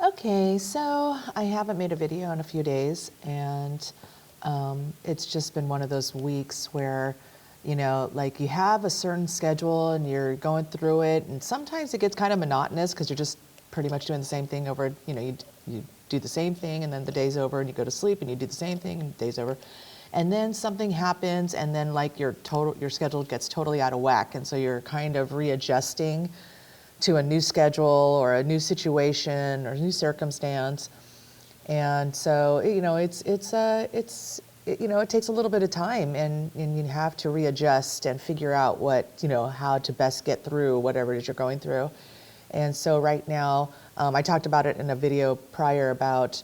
Okay, so I haven't made a video in a few days, and it's just been one of those weeks where, like you have a certain schedule and you're going through it, and sometimes it gets kind of monotonous because you're just pretty much doing the same thing over, you do the same thing and then the day's over and you go to sleep and you do the same thing and the day's over. And then something happens and then like your schedule gets totally out of whack, and so you're kind of readjusting to a new schedule or a new situation or a new circumstance. And so, it takes a little bit of time, and you have to readjust and figure out how to best get through whatever it is you're going through. And so right now, I talked about it in a video prior about,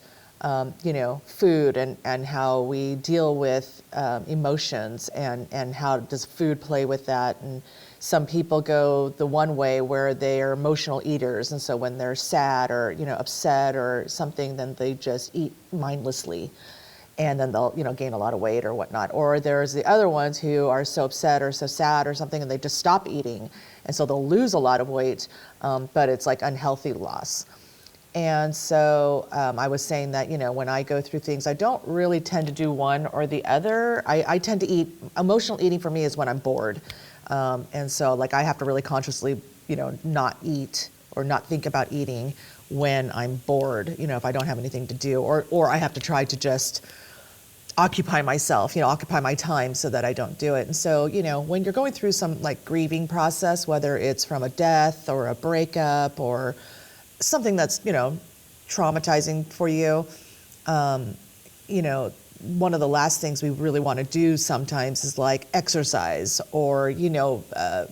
food and how we deal with emotions and how does food play with that. And some people go the one way where they are emotional eaters. And so when they're sad or, upset or something, then they just eat mindlessly. And then they'll, gain a lot of weight or whatnot. Or there's the other ones who are so upset or so sad or something, and they just stop eating. And so they'll lose a lot of weight, but it's like unhealthy loss. And so I was saying that, when I go through things, I don't really tend to do one or the other. I tend to eat, emotional eating for me is when I'm bored. And so like I have to really consciously, not eat or not think about eating when I'm bored, if I don't have anything to do, or I have to try to just occupy myself, occupy my time so that I don't do it. And so, when you're going through some like grieving process, whether it's from a death or a breakup or something that's, traumatizing for you, one of the last things we really want to do sometimes is like exercise or,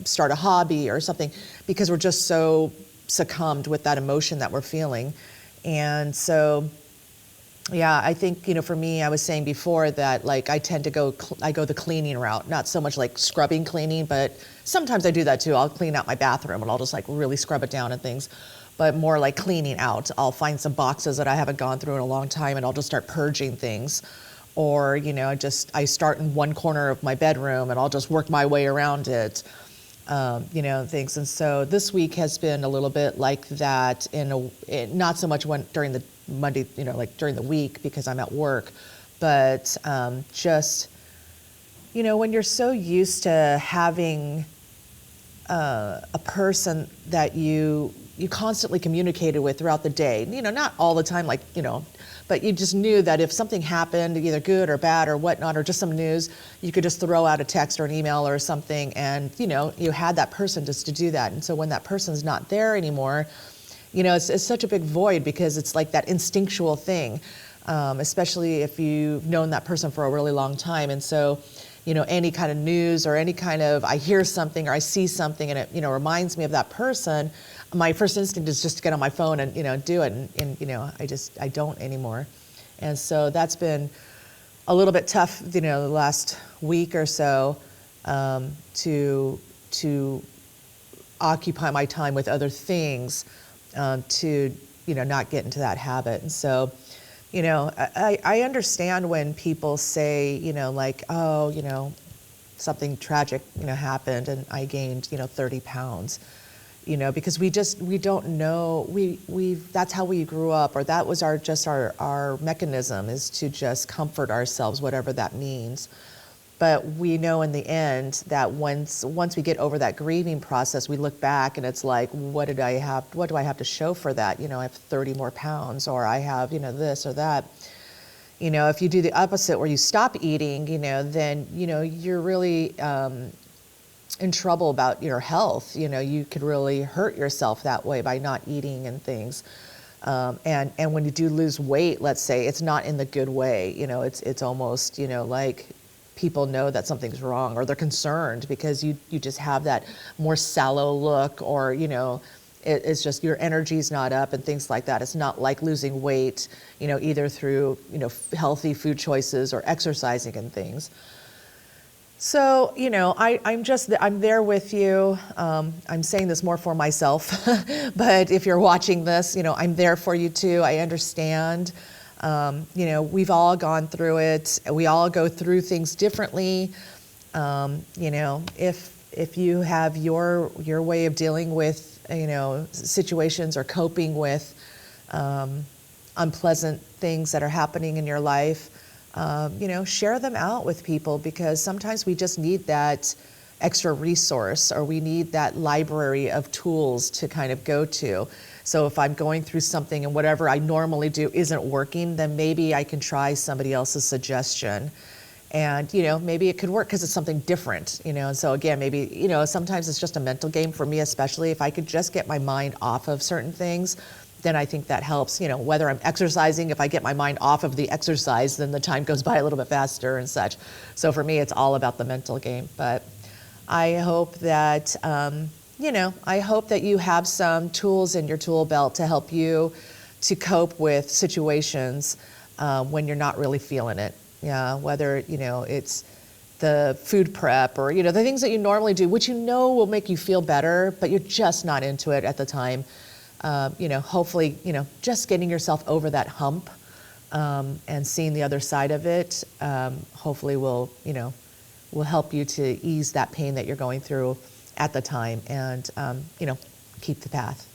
start a hobby or something, because we're just so succumbed with that emotion that we're feeling. And so, yeah, I think, for me, I was saying before that like I tend to I go the cleaning route, not so much like scrubbing cleaning, but sometimes I do that too. I'll clean out my bathroom and I'll just like really scrub it down and things, but more like cleaning out. I'll find some boxes that I haven't gone through in a long time and I'll just start purging things. Or, I start in one corner of my bedroom and I'll just work my way around it, things. And so this week has been a little bit like that not so much during the Monday, like during the week because I'm at work, but just, when you're so used to having a person that you constantly communicated with throughout the day, not all the time, like, but you just knew that if something happened, either good or bad or whatnot, or just some news, you could just throw out a text or an email or something, and, you had that person just to do that. And so when that person's not there anymore, it's such a big void because it's like that instinctual thing, especially if you've known that person for a really long time. And so, any kind of news or any kind of, I hear something or I see something and it, reminds me of that person, my first instinct is just to get on my phone and, do it. And I don't anymore. And so that's been a little bit tough, the last week or so, to occupy my time with other things, to, not get into that habit. And so, I understand when people say, like, oh, something tragic, happened and I gained, 30 pounds, because we don't know, that's how we grew up, or that was our mechanism, is to just comfort ourselves, whatever that means. But we know in the end that once we get over that grieving process, we look back and it's like, what do I have to show for that? I have 30 more pounds, or I have, this or that. If you do the opposite where you stop eating, then, you're really in trouble about your health. You could really hurt yourself that way by not eating and things. And when you do lose weight, let's say, it's not in the good way. It's almost, like people know that something's wrong, or they're concerned because you just have that more sallow look, or, it's just your energy's not up and things like that. It's not like losing weight, either through, healthy food choices or exercising and things. So, I'm there with you. I'm saying this more for myself, but if you're watching this, I'm there for you too. I understand. We've all gone through it. We all go through things differently. If you have your way of dealing with, situations or coping with, unpleasant things that are happening in your life, share them out with people, because sometimes we just need that extra resource, or we need that library of tools to kind of go to. So if I'm going through something and whatever I normally do isn't working, then maybe I can try somebody else's suggestion. And, maybe it could work because it's something different, and so again, maybe, sometimes it's just a mental game for me, especially if I could just get my mind off of certain things, then I think that helps, whether I'm exercising, if I get my mind off of the exercise, then the time goes by a little bit faster and such. So for me, it's all about the mental game. But I hope that, I hope that you have some tools in your tool belt to help you to cope with situations when you're not really feeling it. Yeah, whether, it's the food prep or, the things that you normally do, which will make you feel better, but you're just not into it at the time. Hopefully, just getting yourself over that hump and seeing the other side of it, hopefully will help you to ease that pain that you're going through at the time and, keep the path.